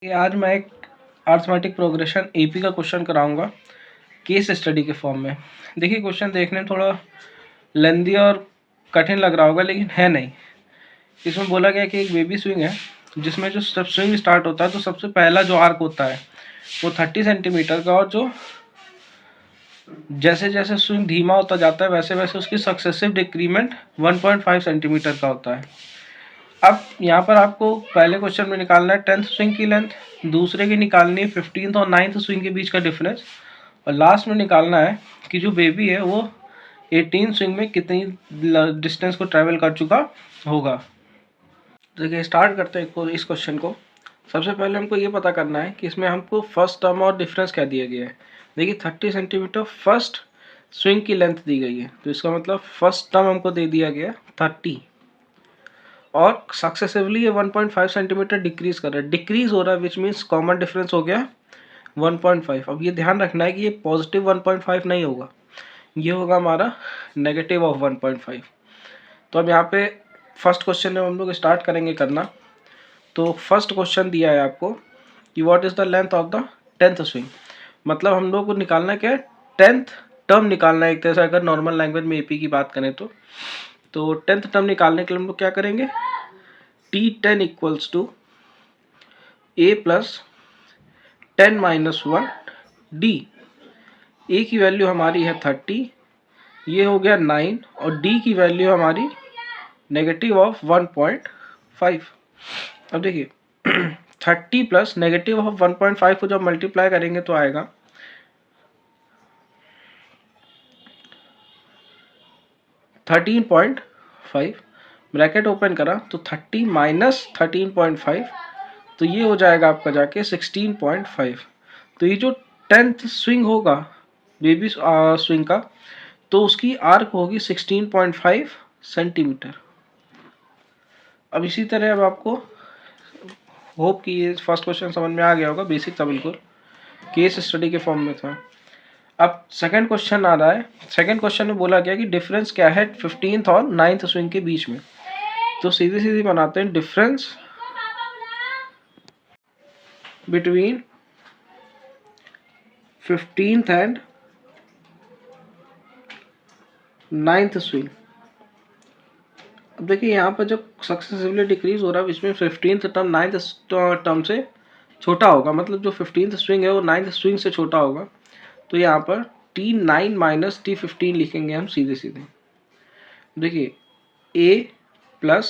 आज मैं एक अरिथमेटिक प्रोग्रेशन एपी का क्वेश्चन कराऊंगा केस स्टडी के फॉर्म में। देखिए क्वेश्चन देखने में थोड़ा लेंदी और कठिन लग रहा होगा, लेकिन है नहीं। इसमें बोला गया कि एक बेबी स्विंग है जिसमें जो सब स्विंग स्टार्ट होता है तो सबसे पहला जो आर्क होता है वो 30 सेंटीमीटर का, और जो जैसे जैसे स्विंग धीमा होता जाता है वैसे वैसे उसकी सक्सेसिव डिक्रीमेंट 1.5 सेंटीमीटर का होता है। अब यहाँ पर आपको पहले क्वेश्चन में निकालना है 10th स्विंग की लेंथ, दूसरे की निकालनी है 15th और 9th स्विंग के बीच का डिफरेंस, और लास्ट में निकालना है कि जो बेबी है वो 18 स्विंग में कितनी डिस्टेंस को ट्रैवल कर चुका होगा। देखिए स्टार्ट करते हैं इस क्वेश्चन को। सबसे पहले हमको ये पता करना है कि इसमें हमको फर्स्ट टर्म और डिफरेंस क्या दिया गया है। देखिए 30 सेंटीमीटर फर्स्ट स्विंग की लेंथ दी गई है, तो इसका मतलब फर्स्ट टर्म हमको दे दिया गया 30, और सक्सेसिवली ये 1.5 सेंटीमीटर डिक्रीज कर रहा है, डिक्रीज हो रहा है, विच मीन्स कॉमन डिफरेंस हो गया 1.5। अब ये ध्यान रखना है कि ये पॉजिटिव 1.5 नहीं होगा, ये होगा हमारा नेगेटिव ऑफ 1.5। तो अब यहाँ पे फर्स्ट क्वेश्चन में हम लोग स्टार्ट करेंगे करना। तो फर्स्ट क्वेश्चन दिया है आपको कि what is the length of the 10th swing, मतलब हम लोग को निकालना क्या है, 10th टर्म निकालना है एक तरह से। अगर नॉर्मल लैंग्वेज में एपी की बात करें तो 10th टर्म निकालने के लिए हम लोग क्या करेंगे, T10 equals to a plus 10 minus 1 D. a की वैल्यू हमारी है 30, ये हो गया 9, और d की वैल्यू हमारी नेगेटिव ऑफ 1.5। अब देखिए 30 प्लस नेगेटिव ऑफ 1.5 को जब मल्टीप्लाई करेंगे तो आएगा 13.5, ब्रैकेट ओपन करा तो 30 माइनस 13.5, तो ये हो जाएगा आपका जाके 16.5। तो ये जो 10th स्विंग होगा बेबी स्विंग का, तो उसकी आर्क होगी 16.5 सेंटीमीटर। अब इसी तरह अब आपको होप कि ये फर्स्ट क्वेश्चन समझ में आ गया होगा, बेसिक था बिल्कुल, केस स्टडी के फॉर्म में था। अब सेकंड क्वेश्चन आ रहा है। सेकंड क्वेश्चन में बोला गया कि डिफरेंस क्या है 15th और 9th स्विंग के बीच में। तो सीधी सीधी बनाते हैं, difference between 15th and 9th swing. अब देखिए यहाँ पर जब सक्सेसिवली डिक्रीज हो रहा है इसमें 15th टर्म 9th टर्म से छोटा होगा, मतलब जो 15th स्विंग है वो 9th स्विंग से छोटा होगा। तो यहाँ पर T9 माइनस T15 लिखेंगे हम सीधे सीधे। देखिए a plus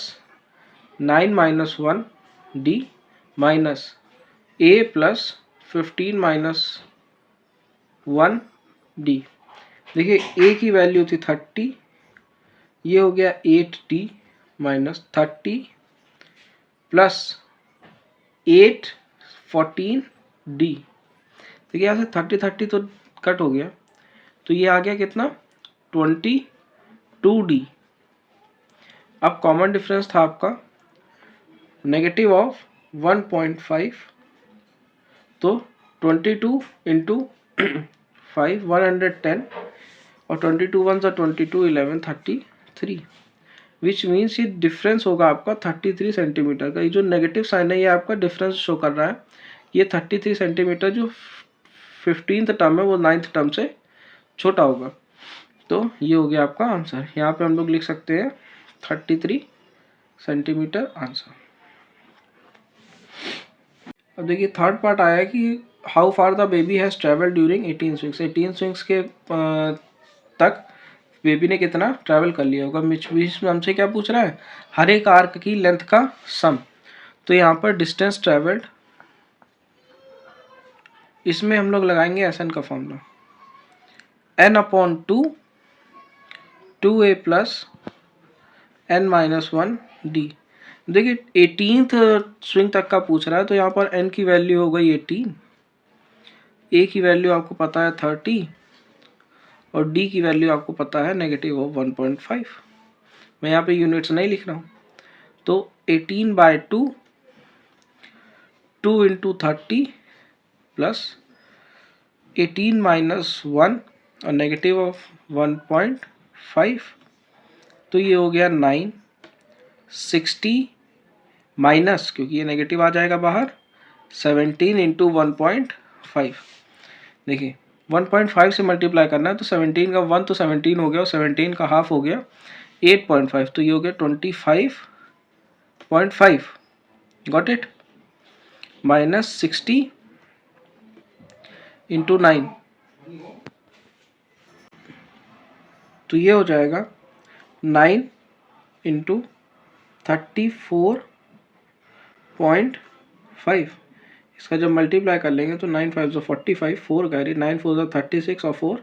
9 minus 1 d minus a plus 15 minus 1 d। देखिए a की वैल्यू थी 30, ये हो गया 8d माइनस 30 प्लस 8 14d। देखिए यहाँ से 30 तो कट हो गया, तो ये आ गया कितना 22d। अब कॉमन डिफरेंस था आपका नेगेटिव ऑफ 1.5, तो 22 इंटू 5 110, और 22 1 सा 22 11 33, विच मीन्स ये डिफरेंस होगा आपका 33 सेंटीमीटर का। ये जो नेगेटिव साइन है ये आपका डिफरेंस शो कर रहा है, ये 33 सेंटीमीटर जो 15th टर्म है वो 9th टर्म से छोटा होगा। तो ये हो गया आपका आंसर। यहाँ पे हम लोग लिख सकते हैं 33 सेंटीमीटर आंसर। अब देखिए थर्ड पार्ट आया कि how far the baby has travel during 18 swings. 18 swings के तक बेबी ने कितना ट्रैवल कर लिया होगा। बीच में हमसे क्या पूछ रहा है, हर एक आर्क की लेंथ का सम। तो यहाँ पर डिस्टेंस ट्रेवल्ड, इसमें हम लोग लगाएंगे एसएन का formula n/2 2a plus n minus 1 d। देखिए 18th स्विंग तक का पूछ रहा है, तो यहाँ पर n की वैल्यू हो गई 18, a की वैल्यू आपको पता है 30, और d की वैल्यू आपको पता है नेगेटिव ऑफ 1.5। मैं यहाँ पे यूनिट्स नहीं लिख रहा हूँ। तो 18/2 2 इंटू 30 प्लस 18 माइनस 1 और नेगेटिव ऑफ 1.5, तो ये हो गया 9 60 माइनस, क्योंकि ये नेगेटिव आ जाएगा बाहर, 17 इंटू 1.5, देखिए 1.5 से मल्टीप्लाई करना है तो 17 का 1 तो 17 हो गया और 17 का हाफ हो गया 8.5, तो ये हो गया 25.5, गॉट इट, माइनस 60 इंटू 9, तो ये हो जाएगा 9 इंटू 34.5। इसका जब मल्टीप्लाई कर लेंगे तो 9 5 जो 45, 4 कैरी, 9 4 जो 36 और 4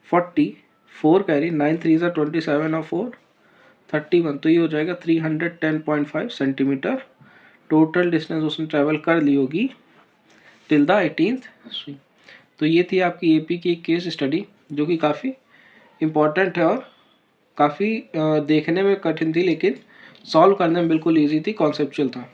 40, 4 कैरी, 9 3 जो 27 और 4 31, तो ये हो जाएगा 310.5 सेंटीमीटर टोटल डिस्टेंस उसने ट्रैवल कर ली होगी टिल द 18th स्विंग। तो ये थी आपकी एपी की एक केस स्टडी जो कि काफ़ी इम्पॉर्टेंट है और काफ़ी देखने में कठिन थी लेकिन सॉल्व करने में बिल्कुल ईजी थी, कॉन्सेप्चुअल था।